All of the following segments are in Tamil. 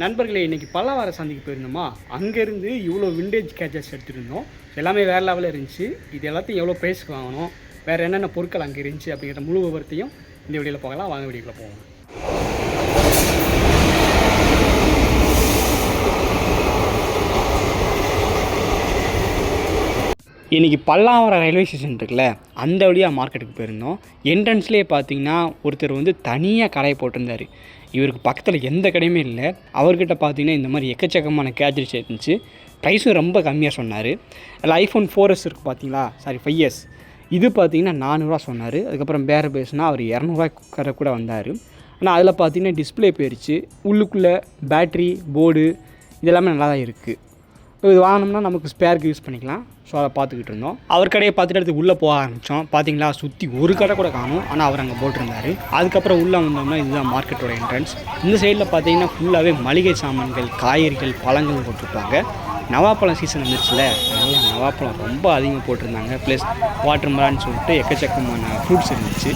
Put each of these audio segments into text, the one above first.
நண்பர்களே, இன்றைக்கி பல்லாவர சந்தைக்கு போயிருந்தோமா, அங்கேருந்து இவ்வளோ விண்டேஜ் கேட்ஜஸ் எடுத்துகிட்டு இருந்தோம். எல்லாமே வேறு லெவலில் இருந்துச்சு. இது எல்லாத்தையும் எவ்வளோ ப்ரைஸ்க்கு வாங்கணும், வேறு என்னென்ன பொருட்கள் அங்கே இருந்துச்சு அப்படிங்கிற முழு விவரத்தையும் இந்த வீடியோவில் பார்க்கலாம். வாங்க வீடியோக்குள்ள போவோம். இன்றைக்கி பல்லாவரம் ரயில்வே ஸ்டேஷன் இருக்குல்ல, அந்த வழியாக மார்க்கெட்டுக்கு போயிருந்தோம். என்ட்ரன்ஸ்லேயே பார்த்தீங்கன்னா ஒருத்தர் வந்து தனியாக கடை போட்டிருந்தார். இவருக்கு பக்கத்தில் எந்த கடையுமே இல்லை. அவர்கிட்ட பார்த்தீங்கன்னா இந்த மாதிரி எக்கச்சக்கமான கேட்ஜெட்ஸ் இருந்துச்சு. ப்ரைஸும் ரொம்ப கம்மியாக சொன்னார். அதில் ஐஃபோன் 4S இருக்குது பார்த்தீங்களா, 5S, இது பார்த்தீங்கன்னா 400 சொன்னார். அதுக்கப்புறம் பேர பேசுனா அவர் 200 கூட வந்தார். ஆனால் அதில் பார்த்தீங்கன்னா டிஸ்பிளே போயிடுச்சு. உள்ளுக்குள்ளே பேட்ரி போர்டு இதெல்லாமே நல்லா தான் இருக்குது. இப்போ இது வாங்கினோம்னா நமக்கு ஸ்பேருக்கு யூஸ் பண்ணிக்கலாம். ஸோ அதை பார்த்துக்கிட்டு இருந்தோம். அவர் கடையை பார்த்துட்டு அதுக்கு உள்ளே போக ஆரம்பித்தோம். பார்த்தீங்களா, சுற்றி ஒரு கடை கூட காணும். ஆனால் அவர் அங்கே போட்டிருந்தார். அதுக்கப்புறம் உள்ளே வந்தோம்னா இதுதான் மார்க்கெட்டோட என்ட்ரன்ஸ். இந்த சைடில் பார்த்தீங்கன்னா ஃபுல்லாகவே மளிகை சாமான்கள், காய்கறிகள், பழங்கள் போட்டிருப்பாங்க. நவாப்பழம் சீசன் வந்துருச்சுல, அதனால் நவாப்பழம் ரொம்ப அதிகமாக போட்டிருந்தாங்க. ப்ளஸ் வாட்டர் மெலான்னு சொல்லிட்டு எக்கச்சக்கமான ஃப்ரூட்ஸ் இருந்துச்சு.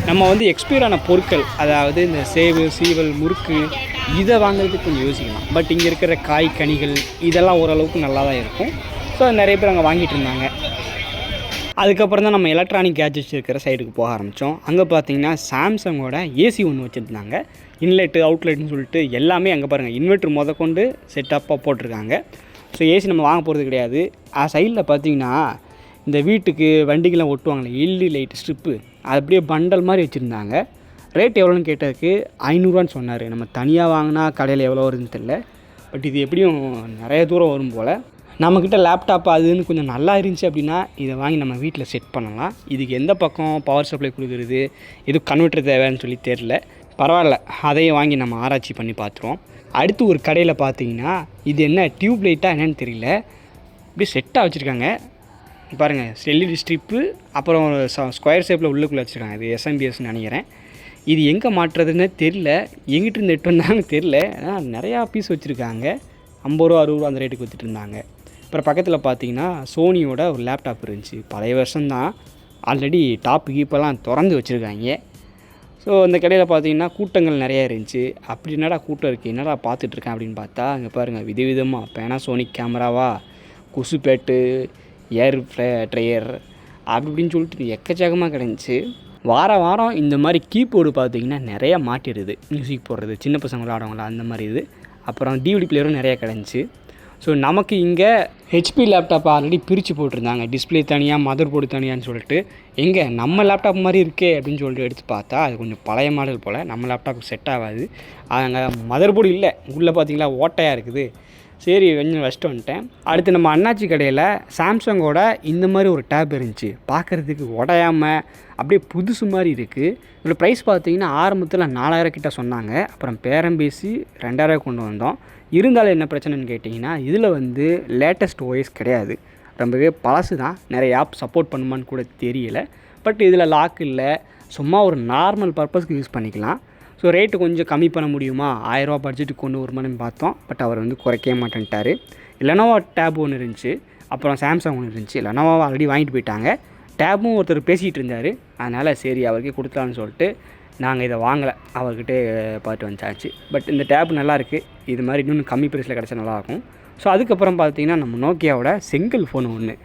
நம்ம வந்து எக்ஸ்பைரான பொருட்கள், அதாவது இந்த சேவு, சீவல், முறுக்கு, இதை வாங்குறதுக்கு கொஞ்சம் யோசிக்கலாம். பட் இங்கே இருக்கிற காய், கனிகள் இதெல்லாம் ஓரளவுக்கு நல்லா தான் இருக்கும். ஸோ நிறைய பேர் அங்கே வாங்கிட்டு இருந்தாங்க. அதுக்கப்புறம் தான் நம்ம எலக்ட்ரானிக் கேட்ஜெட்ஸ் இருக்கிற சைடுக்கு போக ஆரம்பித்தோம். அங்கே பார்த்தீங்கன்னா சாம்சங்கோட ஏசி ஒன்று வச்சுருந்தாங்க. இன்லெட்டு, அவுட்லெட்னு சொல்லிட்டு எல்லாமே அங்கே பாருங்கள், இன்வெர்ட்ரு முதற்கொண்டு செட்டப்பாக போட்டிருக்காங்க. ஸோ ஏசி நம்ம வாங்க போகிறது கிடையாது. சைடில் பார்த்தீங்கன்னா இந்த வீட்டுக்கு வண்டிக்கெலாம் ஒட்டுவாங்களே எல்இடி லைட் ஸ்ட்ரிப்பு, அது அப்படியே பண்டல் மாதிரி வச்சுருந்தாங்க. ரேட் எவ்வளோன்னு கேட்டதுக்கு 500 சொன்னார். நம்ம தனியாக வாங்கினா கடையில் எவ்வளோ வருதுன்னு தெரியல. பட் இது எப்படியும் நிறைய தூரம் வரும் போல். நம்மக்கிட்ட லேப்டாப் அதுன்னு கொஞ்சம் நல்லா இருந்துச்சு அப்படின்னா இதை வாங்கி நம்ம வீட்டில் செட் பண்ணலாம். இதுக்கு எந்த பக்கம் பவர் சப்ளை கொடுக்குறது, எதுவும் கன்வெர்ட்டர் தேவைன்னு சொல்லி தெரில. பரவாயில்ல, அதையும் வாங்கி நம்ம ஆராய்ச்சி பண்ணி பார்த்துருவோம். அடுத்து ஒரு கடையில் பார்த்தீங்கன்னா இது என்ன டியூப் லைட்டாக என்னென்னு தெரியல, இப்படி செட்டாக வச்சுருக்காங்க பாருங்கள். எல்இடி ஸ்ட்ரிப்பு, அப்புறம் ஸ்கொயர் ஷேப்பில் உள்ளுக்குள்ளே வச்சுருக்காங்க. இது எஸ்எம்பிஎஸ்ன்னு நினைக்கிறேன். இது எங்கே மாட்டுறதுன்னு தெரில, எங்கிட்ட இருந்து எட்டு வந்தாங்கன்னு தெரில. ஆனால் நிறையா பீஸ் வச்சுருக்காங்க. 50 ரூபா 60 ரூபா அந்த ரேட்டுக்கு விற்றுட்டு இருந்தாங்க. அப்புறம் பக்கத்தில் பார்த்தீங்கன்னா சோனியோட ஒரு லேப்டாப் இருந்துச்சு. பழைய வருஷம்தான், ஆல்ரெடி டாப்பு கீப்பெல்லாம் திறந்து வச்சுருக்காங்க. ஸோ அந்த கடையில் பார்த்தீங்கன்னா கூட்டங்கள் நிறையா இருந்துச்சு. அப்படி என்னடா கூட்டம் இருக்குது, என்னடா பார்த்துட்ருக்கேன் அப்படின்னு பார்த்தா அங்கே பாருங்கள், விதவிதமாக பேனாசோனிக் கேமராவா, குசுபேட்டு, ஏர் ட்ரையர் அப்படி இப்படின்னு சொல்லிட்டு எக்கச்சக்கமாக கிடந்துச்சு. வாரம் இந்த மாதிரி கீபோர்டு பார்த்தீங்கன்னா நிறையா மாட்டிடுது. மியூசிக் போடுறது, சின்ன பசங்க விளாடுவாங்களா அந்த மாதிரி இது. அப்புறம் டிவிடி பிளேயரும் நிறையா கிடந்துச்சு. ஸோ நமக்கு இங்கே ஹெச்பி லேப்டாப் ஆல்ரெடி பிரித்து போட்டிருந்தாங்க. டிஸ்பிளே தனியாக, மதர் போர்டு தனியான்னு சொல்லிட்டு. எங்கே நம்ம லேப்டாப் மாதிரி இருக்கே அப்படின்னு சொல்லிட்டு எடுத்து பார்த்தா அது கொஞ்சம் பழைய மாடல் போல், நம்ம லேப்டாப்புக்கு செட் ஆகாது. அங்கே மதர் போர்டு இல்லை, உள்ளே பார்த்தீங்களா ஓட்டையாக இருக்குது. சரி கொஞ்சம் வச்சுட்டு வந்துட்டேன். அடுத்து நம்ம அண்ணாச்சி கடையில் சாம்சங்கோட இந்த மாதிரி ஒரு டேப் இருந்துச்சு. பார்க்குறதுக்கு உடையாமல் அப்படியே புதுசு மாதிரி இருக்குது. இதில் ப்ரைஸ் பார்த்தீங்கன்னா ஆரம்பத்தில் 4000 கிட்ட சொன்னாங்க. அப்புறம் பேரம் பேசி 2000 கொண்டு வந்தோம். இருந்தாலும் என்ன பிரச்சனைன்னு கேட்டிங்கன்னா இதில் வந்து லேட்டஸ்ட் ஓஎஸ் கிடையாது, ரொம்பவே பழசு தான். நிறைய ஆப் சப்போர்ட் பண்ணுமான்னு கூட தெரியல. பட் இதில் லாக் இல்லை, சும்மா ஒரு நார்மல் பர்பஸ்க்கு யூஸ் பண்ணிக்கலாம். ஸோ ரேட்டு கொஞ்சம் கம்மி பண்ண முடியுமா, 1000 ரூபா பட்ஜெட்டுக்கு கொண்டு வருமானு பார்த்தோம். பட் அவர் வந்து குறைக்கவே மாட்டேன்ட்டார். லெனோவோ டேப் ஒன்று இருந்துச்சு, அப்புறம் சாம்சங் ஒன்று இருந்துச்சு. லெனோவோ ஆல்ரெடி வாங்கிட்டு போயிட்டாங்க. டேப்பும் ஒருத்தர் பேசிகிட்டு இருந்தார். அதனால் சரி அவருக்கே கொடுத்துலான்னு சொல்லிட்டு நாங்கள் இதை வாங்கலை, அவர்கிட்டே பார்த்து வந்துச்சாச்சு. பட் இந்த டேப் நல்லாயிருக்கு. இது மாதிரி இன்னும் கம்மி ப்ரைஸில் கிடச்சா நல்லாயிருக்கும். ஸோ அதுக்கப்புறம் பார்த்தீங்கன்னா நம்ம நோக்கியாவோட செங்கல் ஃபோன் ஒன்று,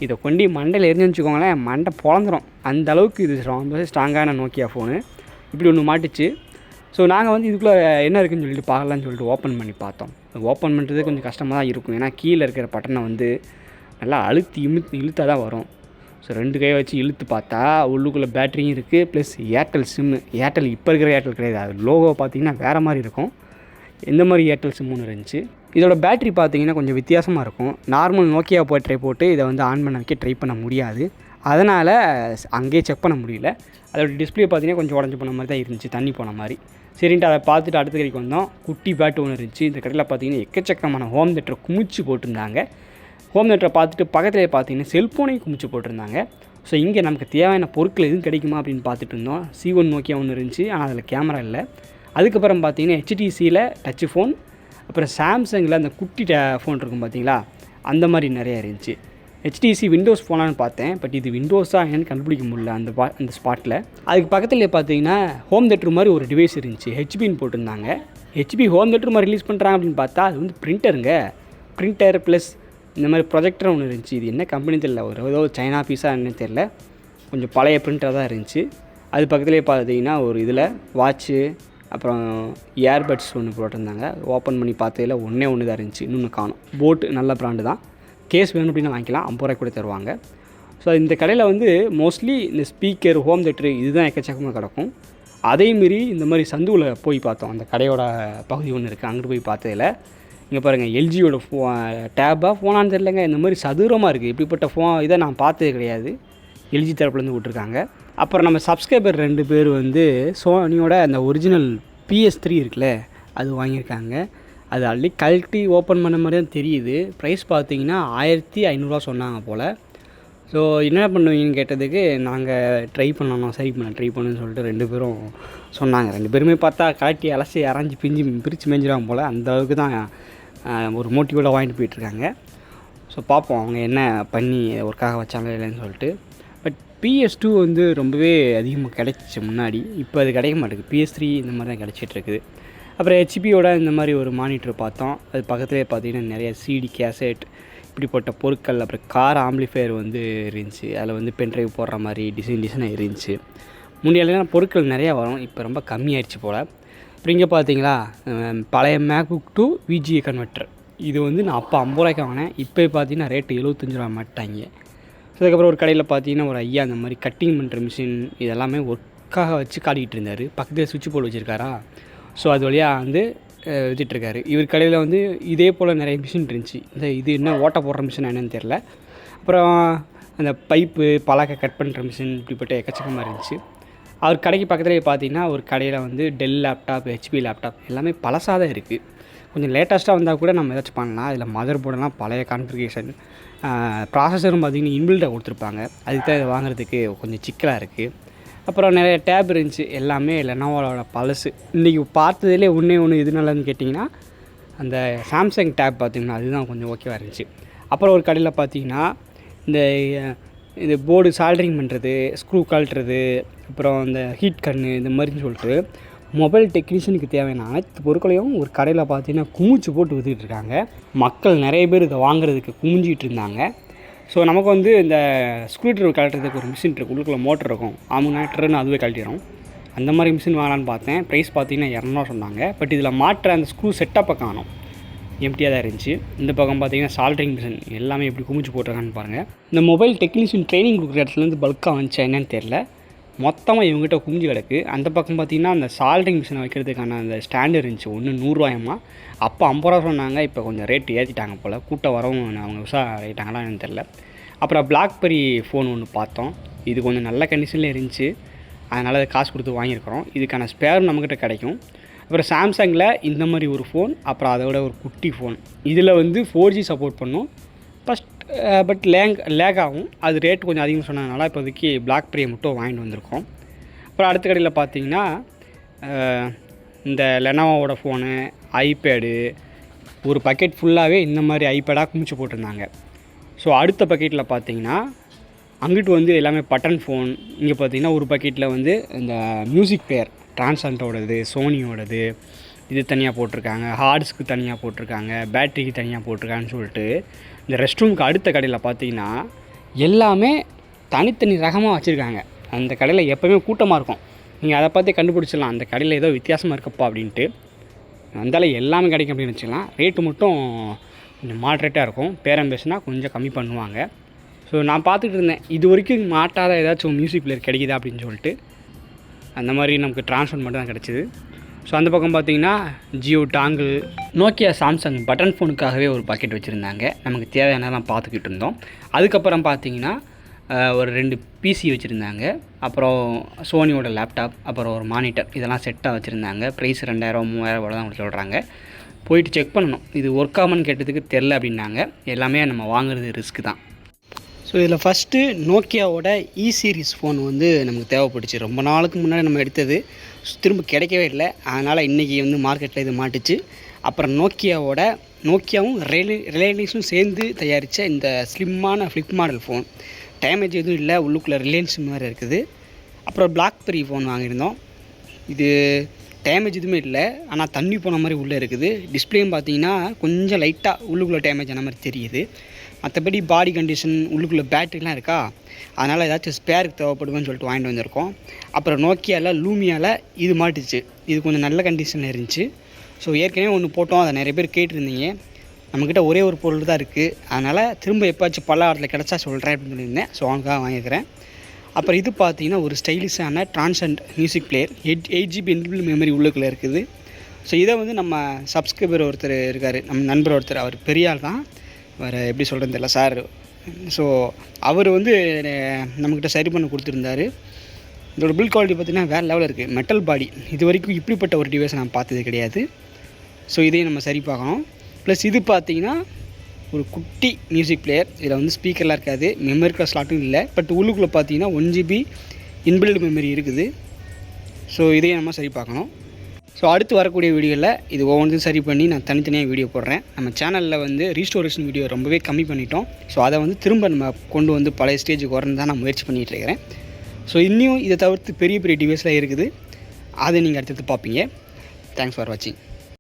இதை கொண்டு மண்டையில் எரிஞ்சுன்னு வச்சுக்கோங்களேன், மண்டை பொழந்துடும். அந்த அளவுக்கு இது ரொம்ப ஸ்ட்ராங்கான நோக்கியா ஃபோனு. இப்படி ஒன்று மாட்டுச்சு. ஸோ நாங்கள் வந்து இதுக்குள்ளே என்ன இருக்குதுன்னு சொல்லிட்டு பார்க்கலான்னு சொல்லிட்டு ஓப்பன் பண்ணி பார்த்தோம். ஓப்பன் பண்ணுறது கொஞ்சம் கஷ்டமாக தான் இருக்கும். ஏன்னா கீழே இருக்கிற பட்டனை வந்து நல்லா இழுத்தாக தான் வரும். ஸோ 2 கை வச்சு இழுத்து பார்த்தா உள்ளுக்குள்ளே பேட்டரியும் இருக்குது, ப்ளஸ் ஏர்டெல் சிம்மு. ஏர்டெல் இப்போ இருக்கிற ஏர்டெல் கிடையாது, அது லோகோ பார்த்தீங்கன்னா வேறு மாதிரி இருக்கும். இந்த மாதிரி ஏர்டெல் சிம் ஒன்று இருந்துச்சு. இதோட பேட்டரி பார்த்தீங்கன்னா கொஞ்சம் வித்தியாசமாக இருக்கும். நார்மல் நோக்கியா போட்டு இதை வந்து ஆன் பண்ண வைக்க ட்ரை பண்ண முடியாது. அதனால் அங்கேயே செக் பண்ண முடியல. அதோட டிஸ்பிளே பார்த்தீங்கன்னா கொஞ்சம் உடஞ்சி போன மாதிரி தான் இருந்துச்சு, தண்ணி போன மாதிரி. சரின்ட்டு அதை பார்த்துட்டு அடுத்த கடைக்கு வந்தோம். குட்டி பேட்டு ஒன்று இருந்துச்சு. இந்த கடையில் பார்த்தீங்கன்னா எக்கச்சக்கமான ஹோம் தேட்டரை குமிச்சு போட்டிருந்தாங்க. ஹோம் தேட்டரை பார்த்துட்டு பக்கத்துலேயே பார்த்தீங்கன்னா செல்ஃபோனையும் குமிச்சு போட்டிருந்தாங்க. ஸோ இங்கே நமக்கு தேவையான பொருட்கள் எதுவும் கிடைக்குமா அப்படின்னு பார்த்துட்டு இருந்தோம். C1 நோக்கியா ஒன்று இருந்துச்சு, ஆனால் அதில் கேமரா இல்லை. அதுக்கப்புறம் பார்த்தீங்கன்னா HTCயில் டச்சு ஃபோன், அப்புறம் சாம்சங்கில் அந்த குட்டி ஃபோன் இருக்கும் பார்த்தீங்களா, அந்த மாதிரி நிறையா இருந்துச்சு. HTC விண்டோஸ் ஃபோனான்னு பார்த்தேன். பட் இது விண்டோஸாக என்னன்னு கண்டுபிடிக்க முடியல அந்த ஸ்பாட்டில். அதுக்கு பக்கத்தில் பார்த்தீங்கன்னா ஹோம் தேட்டர் மாதிரி ஒரு டிவைஸ் இருந்துச்சு, ஹெச்பின்னு போட்டிருந்தாங்க. ஹெச்பி ஹோம் தேட்டர் மாதிரி ரிலீஸ் பண்ணுறாங்க அப்படின்னு பார்த்தா அது வந்து பிரிண்டர் ப்ளஸ் இந்த மாதிரி ப்ரொஜெக்டர் ஒன்று இருந்துச்சு. இது என்ன கம்பெனி தெரியல, ஏதோ சைனா பீஸாக என்னன்னு தெரில, கொஞ்சம் பழைய பிரிண்டர் தான் இருந்துச்சு. அது பக்கத்துலேயே பார்த்தீங்கன்னா ஒரு இதில் வாட்ச்சு அப்புறம் இயர்பட்ஸ் ஒன்று போட்டிருந்தாங்க. ஓப்பன் பண்ணி பார்த்ததில் ஒன்று தான் இருந்துச்சு, இன்னொன்று காணும். போட்டு நல்ல ப்ராண்டு தான். கேஸ் வேணும் அப்படின்னு வாங்கிக்கலாம், 50 ரூபாய் கூட தருவாங்க. ஸோ இந்த கடையில் வந்து மோஸ்ட்லி இந்த ஸ்பீக்கர் ஹோம் தேட்டரு இதுதான் எக்கச்சக்கமாக கிடக்கும். அதேமாரி இந்த மாதிரி சந்துவில் போய் பார்த்தோம், அந்த கடையோட பகுதி ஒன்று இருக்குது, அங்கிட்டு போய் பார்த்ததில் இங்கே பாருங்கள் எல்ஜியோட டேபாக ஃபோனான்னு தெரிலங்க, இந்த மாதிரி சதுரமாக இருக்குது. இப்படிப்பட்ட இதை நான் பார்த்ததே கிடையாது, எல்ஜி தரப்புலேருந்து விட்ருக்காங்க. அப்புறம் நம்ம சப்ஸ்கிரைபர் 2 பேர் வந்து சோனியோட அந்த ஒரிஜினல் PS3 இருக்குல்ல அது வாங்கியிருக்காங்க. அது ஆல்ரெடி கழட்டி ஓப்பன் பண்ண மாதிரி தான் தெரியுது. ப்ரைஸ் பார்த்தீங்கன்னா 1500 சொன்னாங்க போல். ஸோ என்ன பண்ணுவீங்கன்னு கேட்டதுக்கு நாங்கள் ட்ரை பண்ணுன்னு சொல்லிட்டு 2 பேரும் சொன்னாங்க. 2 பேருமே பார்த்தா கழட்டி அலசி அரைஞ்சி பிரித்து மேய்ஞ்சிடுவாங்க போல், அந்த அளவுக்கு தான் ஒரு மோட்டிவோட வாங்கிட்டு போயிட்டுருக்காங்க. ஸோ பார்ப்போம் அவங்க என்ன பண்ணி ஒர்க்காக வச்சாங்க இல்லைன்னு சொல்லிட்டு. பட் PS2 வந்து ரொம்பவே அதிகமாக கிடைச்சிச்சு முன்னாடி, இப்போ அது கிடைக்க மாட்டேங்குது. PS3 இந்த மாதிரி தான் கிடச்சிட்ருக்குது. அப்புறம் ஹெச்பியோட இந்த மாதிரி ஒரு மானிட்டர் பார்த்தோம். அது பக்கத்துலேயே பார்த்தீங்கன்னா நிறைய சிடி கேசட் இப்படிப்பட்ட பொருட்கள், அப்புறம் கார் ஆம்பிளிஃபையர் வந்து இருந்துச்சு. அதில் வந்து பென்ட்ரைவ் போடுற மாதிரி டிசைனாக இருந்துச்சு. முன்னாடியெல்லாம் பொருட்கள் நிறையா வரும், இப்போ ரொம்ப கம்மியாயிடுச்சு போல். அப்புறம் இங்கே பார்த்தீங்களா பழைய மேக்புக் டு VGA கன்வெர்ட்டர். இது வந்து நான் அப்போ 50 ரூபாய்க்கு வாங்கினேன், இப்போ பார்த்தீங்கன்னா ரேட்டு 75 ரூபா மாட்டாங்க. அதுக்கப்புறம் ஒரு கடையில் பார்த்தீங்கன்னா ஒரு ஐயா அந்த மாதிரி கட்டிங் பண்ணுற மிஷின் இதெல்லாமே ஒர்க்காக வச்சு காட்டிகிட்டு இருந்தார். பக்கத்தில் சுவிட்ச் போர்டு வச்சுருக்காரா, ஸோ அது வழியாக வந்து வச்சிட்ருக்காரு. இவர் கடையில் வந்து இதே போல் நிறைய மிஷின் இருந்துச்சு. இது என்ன ஓட்ட போடுற மிஷின் என்னன்னு தெரில. அப்புறம் அந்த பைப்பு பலகை கட் பண்ணுற மிஷின் இப்படிப்பட்ட எக்கச்சக்கமாக இருந்துச்சு. அவர் கடைக்கு பக்கத்துலேயே பார்த்தீங்கன்னா ஒரு கடையில் வந்து டெல் லேப்டாப், HP லேப்டாப் எல்லாமே பழசாக தான் இருக்குது. கொஞ்சம் லேட்டஸ்ட்டாக வந்தால் கூட நம்ம ஏதாச்சும் பண்ணலாம். அதில் மதர் போர்டெல்லாம் பழைய கான்ஃபிகரேஷன், ப்ராசஸரும் பார்த்திங்கன்னா இன்பில்டாக கொடுத்துருப்பாங்க. அதுக்கு தான் இதை வாங்குறதுக்கு கொஞ்சம் சிக்கலாக இருக்குது. அப்புறம் நிறைய டேப் இருந்துச்சு, எல்லாமே லெனோவோட பழசு. இன்றைக்கி பார்த்ததுலேயே ஒன்று இது நல்லதுன்னு கேட்டிங்கன்னா அந்த சாம்சங் டேப் பார்த்திங்கன்னா அதுதான் கொஞ்சம் ஓகேவாக இருந்துச்சு. அப்புறம் ஒரு கடையில் பார்த்திங்கன்னா இந்த போர்டு சால்ட்ரிங் பண்ணுறது, ஸ்க்ரூ கழட்டுறது, அப்புறம் இந்த ஹீட் கன்னு இந்த மாதிரின்னு சொல்லிட்டு மொபைல் டெக்னீஷியனுக்கு தேவையான அனைத்து பொருட்களையும் ஒரு கடையில் பார்த்தீங்கன்னா குமிச்சு போட்டு விற்றுக்கிட்டு இருக்காங்க. மக்கள் நிறைய பேர் இதை வாங்குறதுக்கு குமிஞ்சிகிட்டு இருந்தாங்க. ஸோ நமக்கு வந்து இந்த ஸ்க்ரூ ட்ரைவர் கழட்டுறதுக்கு ஒரு மிஷின் இருக்குது, உள்ளுக்குள்ள மோட்டர் இருக்கும், ஆமுனாட்டர்னு அதுவே கழட்டிடும். அந்த மாதிரி மிஷின் வாங்கலான்னு பார்த்தேன். ப்ரைஸ் பார்த்தீங்கன்னா 200 சொன்னாங்க. பட் இதில் மாற்ற அந்த ஸ்க்ரூ செட்டப்பை காணும், எம்டியாக தான் இருந்துச்சு. இந்த பக்கம் பார்த்தீங்கன்னா சால்ட்ரிங் மிஷின் எல்லாமே எப்படி குமிச்சு போட்டிருக்கான்னு பாருங்கள். இந்த மொபைல் டெக்னீஷியன் ட்ரைனிங் கொடுக்குற இடத்துலேருந்து பல்காக வந்துச்சா என்னன்னு தெரில, மொத்தமாக இவங்ககிட்ட குஞ்சு கிடக்கு. அந்த பக்கம் பார்த்திங்கன்னா அந்த சால்ட்ரிங் மிஷினை வைக்கிறதுக்கான அந்த ஸ்டாண்டு இருந்துச்சு, ஒன்று 100 ரூபாயம்மா. அப்போ 50 ரூபா சொன்னாங்க, இப்போ கொஞ்சம் ரேட்டு ஏற்றிட்டாங்க போல், கூட்டம் வரவும் அவங்க ஆகிட்டாங்களா எனக்கு தெரில. அப்புறம் பிளாக்பெரி ஃபோன் ஒன்று பார்த்தோம், இது கொஞ்சம் நல்ல கண்டிஷனில் இருந்துச்சு, அதனால் அதை காசு கொடுத்து வாங்கியிருக்கிறோம். இதுக்கான ஸ்பேர் நம்மக்கிட்ட கிடைக்கும். அப்புறம் சாம்சங்கில் இந்த மாதிரி ஒரு ஃபோன், அப்புறம் அதோட ஒரு குட்டி ஃபோன். இதில் வந்து 4G சப்போர்ட் பண்ணும் பட் லேக் ஆகும். அது ரேட் கொஞ்சம் அதிகம் சொன்னதுனால இப்போதைக்கு பிளாக்பெரியை மட்டும் வாங்கிட்டு வந்திருக்கோம். அப்புறம் அடுத்த கடையில் பார்த்தீங்கன்னா இந்த லெனோவோட ஃபோனு, ஐபேடு, ஒரு பக்கெட் ஃபுல்லாகவே இந்த மாதிரி ஐபேடாக குமிச்சு போட்டிருந்தாங்க. ஸோ அடுத்த பக்கெட்டில் பார்த்தீங்கன்னா அங்கிட்டு வந்து எல்லாமே பட்டன் ஃபோன். இங்கே பார்த்தீங்கன்னா ஒரு பக்கெட்டில் வந்து இந்த மியூசிக் பிளேயர் டிரான்சன்ட்டோடது, சோனியோடது இது தனியாக போட்டிருக்காங்க, ஹார்ட்ஸ்க்கு தனியாக போட்டிருக்காங்க, பேட்டரிக்கு தனியாக போட்டிருக்காங்கன்னு சொல்லிட்டு இந்த ரெஸ்ட் ரூமுக்கு அடுத்த கடையில் பார்த்தீங்கன்னா எல்லாமே தனித்தனி ரகமாக வச்சுருக்காங்க. அந்த கடையில் எப்போவுமே கூட்டமாக இருக்கும், நீங்கள் அதை பார்த்து கண்டுபிடிச்சிடலாம் அந்த கடையில் ஏதோ வித்தியாசமாக இருக்கப்பா அப்படின்ட்டு. அந்தால எல்லாமே கிடைக்கும் அப்படின்னு வச்சுக்கலாம். ரேட்டு மட்டும் கொஞ்சம் மாட்ரேட்டாக இருக்கும், பேரம் பேசுனா கொஞ்சம் கம்மி பண்ணுவாங்க. ஸோ நான் பார்த்துட்டு இருந்தேன், இது வரைக்கும் மாட்டாத ஏதாச்சும் மியூசிக் பிளேயர் கிடைக்குதா அப்படின்னு சொல்லிட்டு. அந்த மாதிரி நமக்கு ட்ரான்ஸ்ஃபர் மட்டும் தான் கிடச்சிது. ஸோ அந்த பக்கம் பார்த்திங்கன்னா Jio dongle, Nokia, Samsung button ஃபோனுக்காகவே ஒரு பாக்கெட் வச்சுருந்தாங்க. நமக்கு தேவையானதான் பார்த்துக்கிட்டு இருந்தோம். அதுக்கப்புறம் பார்த்திங்கன்னா ஒரு 2 PC வச்சுருந்தாங்க. அப்புறம் சோனியோட லேப்டாப், அப்புறம் ஒரு மானிட்டர், இதெல்லாம் செட்டாக வச்சுருந்தாங்க. ப்ரைஸ் 2000 3000 தான் அவங்க சொல்கிறாங்க. போயிட்டு செக் பண்ணணும், இது ஒர்க் ஆகுமான்னு கேட்டதுக்கு தெரில அப்படின்னாங்க. எல்லாமே நம்ம வாங்குறது ரிஸ்க்கு தான். ஸோ இதில் ஃபஸ்ட்டு நோக்கியாவோட சீரிஸ் ஃபோன் வந்து நமக்கு தேவைப்பட்டுச்சு. ரொம்ப நாளுக்கு முன்னாடி நம்ம எடுத்தது, திரும்ப கிடைக்கவே இல்லை. அதனால் இன்றைக்கி வந்து மார்க்கெட்டில் இது மாட்டுச்சு. அப்புறம் நோக்கியாவும் ரிலையன்ஸும் சேர்ந்து தயாரித்த இந்த ஸ்லிம்மான ஃப்ளிப் மாடல் ஃபோன். டேமேஜ் எதுவும் இல்லை, உள்ளுக்குள்ளே ரிலையன்ஸ் மாதிரி இருக்குது. அப்புறம் பிளாக்பெரி ஃபோன் வாங்கியிருந்தோம். இது டேமேஜ் எதுவுமே இல்லை, ஆனால் தண்ணி போன மாதிரி உள்ளே இருக்குது. டிஸ்பிளேயும் பார்த்தீங்கன்னா கொஞ்சம் லைட்டாக உள்ளுக்குள்ளே டேமேஜ் ஆன மாதிரி தெரியுது. மற்றபடி பாடி கண்டிஷன், உள்ளுக்குள்ளே பேட்டரிலாம் இருக்கா, அதனால் ஏதாச்சும் ஸ்பேருக்கு தேவைப்படுவேன்னு சொல்லிட்டு வாங்கிட்டு வந்திருக்கோம். அப்புறம் நோக்கியாவில் லூமியாவில் இது மாட்டுச்சு, இது கொஞ்சம் நல்ல கண்டிஷனில் இருந்துச்சு. ஸோ ஏற்கனவே ஒன்று போட்டோம், அதை நிறைய பேர் கேட்டிருந்தீங்க. நம்மக்கிட்ட ஒரே ஒரு பொருள் தான் இருக்குது, அதனால் திரும்ப எப்போச்சும் பல்லாவரத்தில் கிடச்சா சொல்கிறேன் அப்படின்னு சொல்லியிருந்தேன். ஸோ அவனுக்காக வாங்கிக்கிறேன். அப்புறம் இது பார்த்தீங்கன்னா ஒரு ஸ்டைலிஷான Transcend music player, 8GB inbuilt memory உள்ளுக்குள்ளே இருக்குது. ஸோ இதை வந்து நம்ம சப்ஸ்கிரைபர் ஒருத்தர் இருக்கார், நம்ம நண்பர் ஒருத்தர், அவர் பெரிய ஆள் தான், வேறு எப்படி சொல்கிறது தெரியல சார். ஸோ அவர் வந்து நம்மக்கிட்ட சரி பண்ண கொடுத்துருந்தாரு. இதோட பில்ட் குவாலிட்டி பார்த்திங்கன்னா வேறு லெவலில் இருக்குது, மெட்டல் பாடி. இது வரைக்கும் இப்படிப்பட்ட ஒரு டிவைஸை நான் பார்த்தது கிடையாது. ஸோ இதையும் நம்ம சரி பார்க்கணும். ப்ளஸ் இது பார்த்திங்கன்னா ஒரு குட்டி மியூசிக் பிளேயர், இதில் வந்து ஸ்பீக்கர்லாம் இருக்காது, மெமரி கார்டு ஸ்லாட்டும் இல்லை. பட் உள்ளுக்குள்ளே பார்த்தீங்கன்னா 1GB இன்பில்ட் மெமரி இருக்குது. ஸோ இதையும் நம்ம சரி பார்க்கணும். ஸோ அடுத்து வரக்கூடிய வீடியோவில் இது ஒவ்வொன்றும் சரி பண்ணி நான் தனித்தனியாக வீடியோ போடுறேன். நம்ம சேனலில் வந்து ரீஸ்டோரேஷன் வீடியோ ரொம்பவே கம்மி பண்ணிட்டோம். ஸோ அதை வந்து திரும்ப நம்ம கொண்டு வந்து பழைய ஸ்டேஜுக்கு வரணும் தான் நான் முயற்சி பண்ணிகிட்டு இருக்கிறேன். ஸோ இன்னும் இதை தவிர்த்து பெரிய பெரிய டிவைஸ்லாம் இருக்குது, அதை நீங்கள் அடுத்தடுத்து பார்ப்பீங்க. தேங்க்ஸ் ஃபார் வாட்சிங்.